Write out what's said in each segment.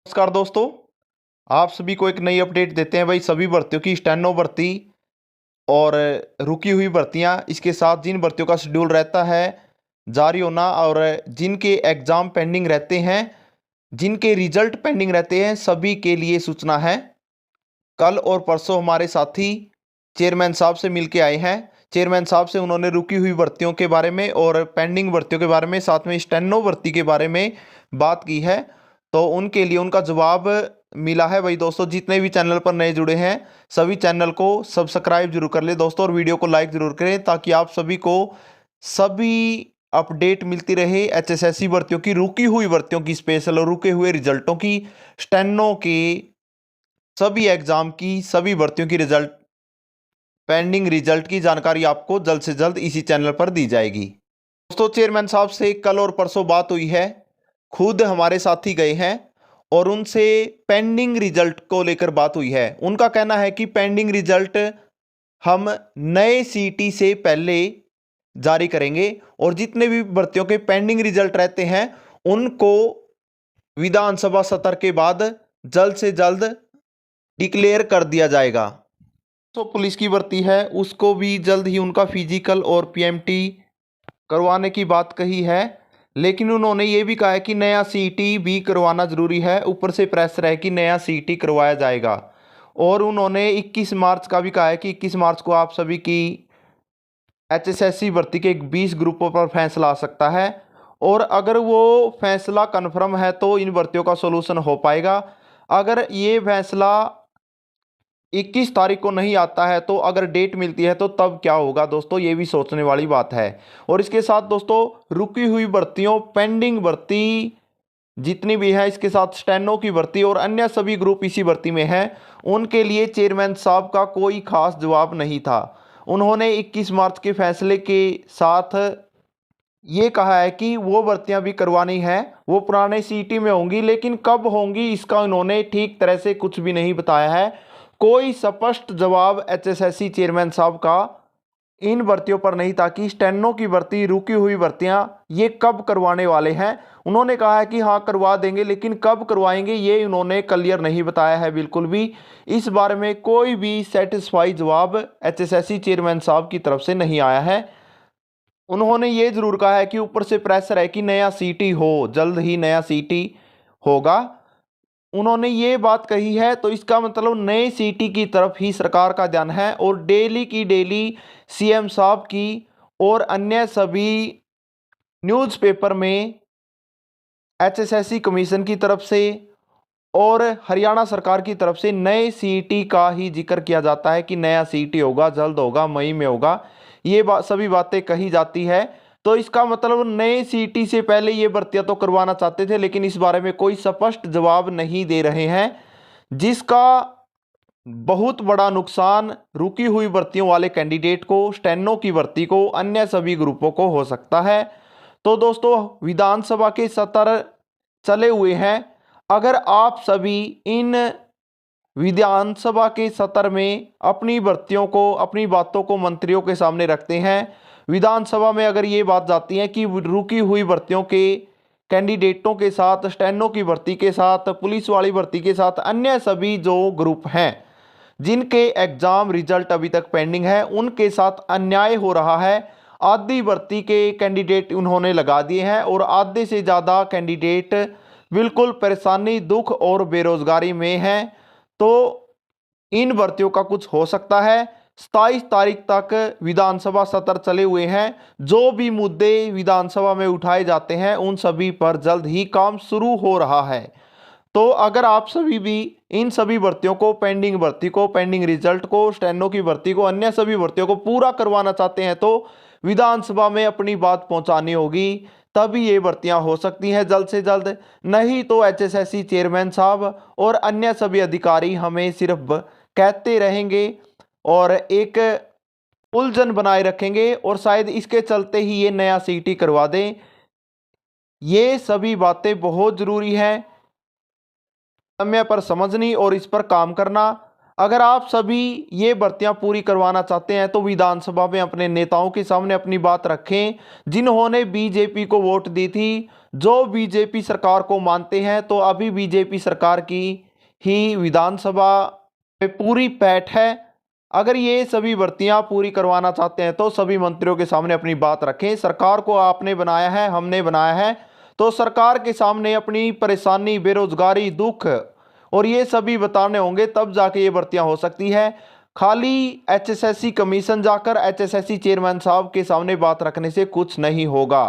नमस्कार दोस्तों। आप सभी को एक नई अपडेट देते हैं भाई। सभी भर्तियों की स्टेनो भर्ती और रुकी हुई भर्तियां, इसके साथ जिन भर्तियों का शेड्यूल रहता है जारी होना और जिनके एग्जाम पेंडिंग रहते हैं, जिनके रिजल्ट पेंडिंग रहते हैं, सभी के लिए सूचना है। कल और परसों हमारे साथी चेयरमैन साहब से मिलके आए हैं। चेयरमैन साहब से उन्होंने रुकी हुई भर्तियों के बारे में और पेंडिंग भर्तियों के बारे में, साथ में स्टेनो भर्ती के बारे में बात की है। तो उनके लिए उनका जवाब मिला है। भाई दोस्तों, जितने भी चैनल पर नए जुड़े हैं सभी चैनल को सब्सक्राइब जरूर कर ले दोस्तों, और वीडियो को लाइक जरूर करें ताकि आप सभी को सभी अपडेट मिलती रहे एचएसएससी भर्तियों की, रुकी हुई भर्तियों की स्पेशल और रुके हुए रिजल्टों की, स्टेनो की, सभी एग्जाम की, सभी भर्तियों की रिजल्ट, पेंडिंग रिजल्ट की जानकारी आपको जल्द से जल्द इसी चैनल पर दी जाएगी। दोस्तों, चेयरमैन साहब से कल और परसों बात हुई है। खुद हमारे साथी गए हैं और उनसे पेंडिंग रिजल्ट को लेकर बात हुई है। उनका कहना है कि पेंडिंग रिजल्ट हम नए सीटी से पहले जारी करेंगे और जितने भी भर्तियों के पेंडिंग रिजल्ट रहते हैं उनको विधानसभा सत्र के बाद जल्द से जल्द डिक्लेयर कर दिया जाएगा। तो पुलिस की भर्ती है उसको भी जल्द ही उनका फिजिकल और पीएमटी करवाने की बात कही है, लेकिन उन्होंने ये भी कहा है कि नया सीटी भी करवाना ज़रूरी है। ऊपर से प्रेशर है कि नया सीटी करवाया जाएगा। और उन्होंने 21 मार्च का भी कहा है कि 21 मार्च को आप सभी की एचएसएससी भर्ती के 20 ग्रुपों पर फैसला आ सकता है, और अगर वो फैसला कन्फर्म है तो इन भर्तियों का सोल्यूशन हो पाएगा। अगर ये फैसला 21 तारीख को नहीं आता है तो अगर डेट मिलती है तो तब क्या होगा दोस्तों, ये भी सोचने वाली बात है। और इसके साथ दोस्तों, रुकी हुई भर्तियों, पेंडिंग भर्ती जितनी भी है, इसके साथ स्टेनो की भर्ती और अन्य सभी ग्रुप इसी भर्ती में हैं, उनके लिए चेयरमैन साहब का कोई खास जवाब नहीं था। उन्होंने 21 मार्च के फैसले के साथ ये कहा है कि वो भर्तियां भी करवानी है, वो पुराने सीटी में होंगी, लेकिन कब होंगी इसका उन्होंने ठीक तरह से कुछ भी नहीं बताया है। कोई स्पष्ट जवाब एचएसएससी चेयरमैन साहब का इन भर्तियों पर नहीं था कि स्टेनो की भर्ती, रुकी हुई भर्तियां ये कब करवाने वाले हैं। उन्होंने कहा है कि हाँ करवा देंगे, लेकिन कब करवाएंगे ये उन्होंने क्लियर नहीं बताया है बिल्कुल भी। इस बारे में कोई भी सेटिस्फाई जवाब एचएसएससी चेयरमैन साहब की तरफ से नहीं आया है। उन्होंने ये जरूर कहा है कि ऊपर से प्रेशर है कि नया सीटी हो, जल्द ही नया सीटी होगा। उन्होंने ये बात कही है तो इसका मतलब नए सीटी की तरफ ही सरकार का ध्यान है, और डेली की डेली सीएम साहब की और अन्य सभी न्यूज़पेपर में एचएसएससी कमीशन की तरफ से और हरियाणा सरकार की तरफ से नए सीटी का ही जिक्र किया जाता है कि नया सीटी होगा, जल्द होगा, मई में होगा। ये सभी बातें कही जाती है। तो इसका मतलब नए सीटी से पहले ये भर्तियां तो करवाना चाहते थे, लेकिन इस बारे में कोई स्पष्ट जवाब नहीं दे रहे हैं, जिसका बहुत बड़ा नुकसान रुकी हुई भर्तियों वाले कैंडिडेट को, स्टेनो की भर्ती को, अन्य सभी ग्रुपों को हो सकता है। तो दोस्तों, विधानसभा के सत्र चले हुए हैं। अगर आप सभी इन विधानसभा के सत्र में अपनी भर्तियों को, अपनी बातों को मंत्रियों के सामने रखते हैं, विधानसभा में अगर ये बात जाती है कि रुकी हुई भर्तियों के कैंडिडेटों के साथ, स्टेनो की भर्ती के साथ, पुलिस वाली भर्ती के साथ, अन्य सभी जो ग्रुप हैं जिनके एग्जाम रिजल्ट अभी तक पेंडिंग है, उनके साथ अन्याय हो रहा है। आधी भर्ती के कैंडिडेट उन्होंने लगा दिए हैं और आधे से ज़्यादा कैंडिडेट बिल्कुल परेशानी, दुख और बेरोजगारी में हैं। तो इन भर्तियों का कुछ हो सकता है। 27 तारीख तक विधानसभा सत्र चले हुए हैं। जो भी मुद्दे विधानसभा में उठाए जाते हैं उन सभी पर जल्द ही काम शुरू हो रहा है। तो अगर आप सभी भी इन सभी भर्तियों को, पेंडिंग भर्ती को, पेंडिंग रिजल्ट को, स्टेनो की भर्ती को, अन्य सभी भर्तियों को पूरा करवाना चाहते हैं तो विधानसभा में अपनी बात पहुंचानी होगी, तभी ये भर्तियां हो सकती हैं जल्द से जल्द। नहीं तो एचएसएससी चेयरमैन साहब और अन्य सभी अधिकारी हमें सिर्फ कहते रहेंगे और एक उलझन बनाए रखेंगे, और शायद इसके चलते ही ये नया सीटी करवा दें। ये सभी बातें बहुत ज़रूरी हैं, समय पर समझनी और इस पर काम करना। अगर आप सभी ये भर्तियां पूरी करवाना चाहते हैं तो विधानसभा में अपने नेताओं के सामने अपनी बात रखें, जिन्होंने बीजेपी को वोट दी थी, जो बीजेपी सरकार को मानते हैं। तो अभी बीजेपी सरकार की ही विधानसभा में पूरी पैठ है। अगर ये सभी भर्तियां पूरी करवाना चाहते हैं तो सभी मंत्रियों के सामने अपनी बात रखें। सरकार को आपने बनाया है, हमने बनाया है, तो सरकार के सामने अपनी परेशानी, बेरोजगारी, दुख और ये सभी बताने होंगे, तब जाके ये भर्तियां हो सकती है। खाली एचएसएससी कमीशन जाकर एचएसएससी चेयरमैन साहब के सामने बात रखने से कुछ नहीं होगा,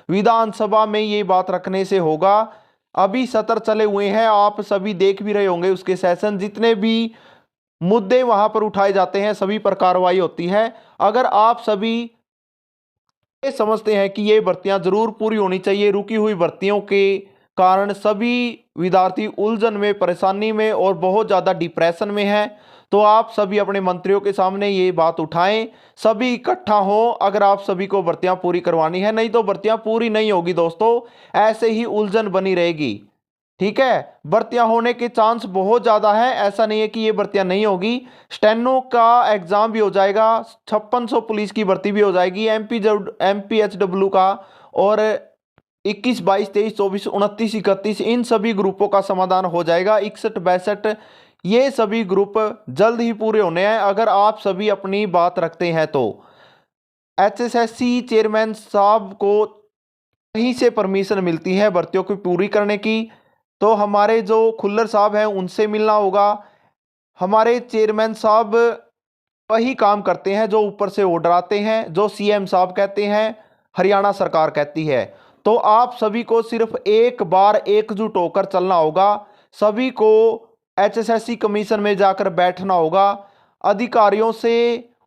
विधानसभा में ये बात रखने से होगा। अभी सत्र चले हुए हैं, आप सभी देख भी रहे होंगे उसके सेशन, जितने भी मुद्दे वहां पर उठाए जाते हैं सभी पर कार्रवाई होती है। अगर आप सभी ये समझते हैं कि ये भर्तियां जरूर पूरी होनी चाहिए, रुकी हुई भर्तियों के कारण सभी विद्यार्थी उलझन में, परेशानी में और बहुत ज़्यादा डिप्रेशन में हैं, तो आप सभी अपने मंत्रियों के सामने ये बात उठाएं, सभी इकट्ठा हों। अगर आप सभी को भर्तियां पूरी करवानी है, नहीं तो भर्तियां पूरी नहीं होगी दोस्तों, ऐसे ही उलझन बनी रहेगी। ठीक है, भर्तियां होने के चांस बहुत ज़्यादा है, ऐसा नहीं है कि ये भर्तियां नहीं होगी। स्टेनो का एग्जाम भी हो जाएगा, 5600 पुलिस की भर्ती भी हो जाएगी, एमपीएचडब्ल्यू का, और 21, 22, 23, 24, 29, 31 इन सभी ग्रुपों का समाधान हो जाएगा। 61, 62 ये सभी ग्रुप जल्द ही पूरे होने हैं, अगर आप सभी अपनी बात रखते हैं तो। एचएसएससी चेयरमैन साहब को कहीं से परमिशन मिलती है भर्तियों को पूरी करने की, तो हमारे जो खुल्लर साहब हैं उनसे मिलना होगा। हमारे चेयरमैन साहब वही काम करते हैं जो ऊपर से ऑर्डर आते हैं, जो सीएम साहब कहते हैं, हरियाणा सरकार कहती है। तो आप सभी को सिर्फ एक बार एकजुट होकर चलना होगा, सभी को एचएसएससी कमीशन में जाकर बैठना होगा, अधिकारियों से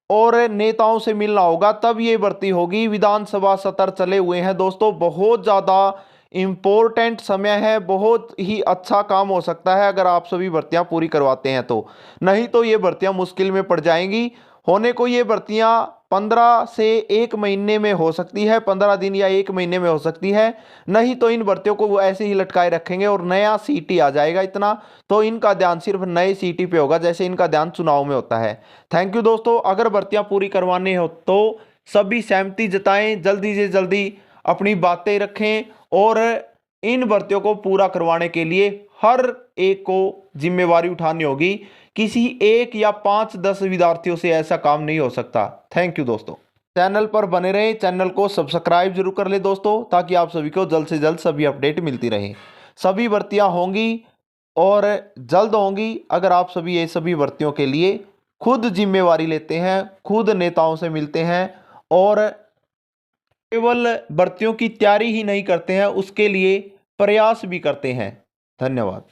और नेताओं से मिलना होगा, तब ये भर्ती होगी। विधानसभा सत्र चले हुए हैं दोस्तों, बहुत ज़्यादा इम्पोर्टेंट समय है, बहुत ही अच्छा काम हो सकता है अगर आप सभी भर्तियां पूरी करवाते हैं तो, नहीं तो ये भर्तियां मुश्किल में पड़ जाएंगी। होने को ये भर्तियां 15 से 1 महीने में हो सकती है, 15 दिन या 1 महीने में हो सकती है, नहीं तो इन भर्तियों को वो ऐसे ही लटकाए रखेंगे और नया सीटी आ जाएगा इतना, तो इनका ध्यान सिर्फ नए सीटी पे होगा, जैसे इनका ध्यान चुनाव में होता है। थैंक यू दोस्तों, अगर भर्तियां पूरी करवानी हो तो सभी सहमति जताएं, जल्दी से जल्दी अपनी बातें रखें, और इन भर्तियों को पूरा करवाने के लिए हर एक को जिम्मेवारी उठानी होगी, किसी एक या 5-10 विद्यार्थियों से ऐसा काम नहीं हो सकता। थैंक यू दोस्तों, चैनल पर बने रहें, चैनल को सब्सक्राइब जरूर कर ले दोस्तों, ताकि आप सभी को जल्द से जल्द सभी अपडेट मिलती रहे। सभी भर्तियां होंगी और जल्द होंगी, अगर आप सभी ये सभी भर्तियों के लिए खुद जिम्मेवारी लेते हैं, खुद नेताओं से मिलते हैं और केवल भर्तियों की तैयारी ही नहीं करते हैं, उसके लिए प्रयास भी करते हैं। धन्यवाद।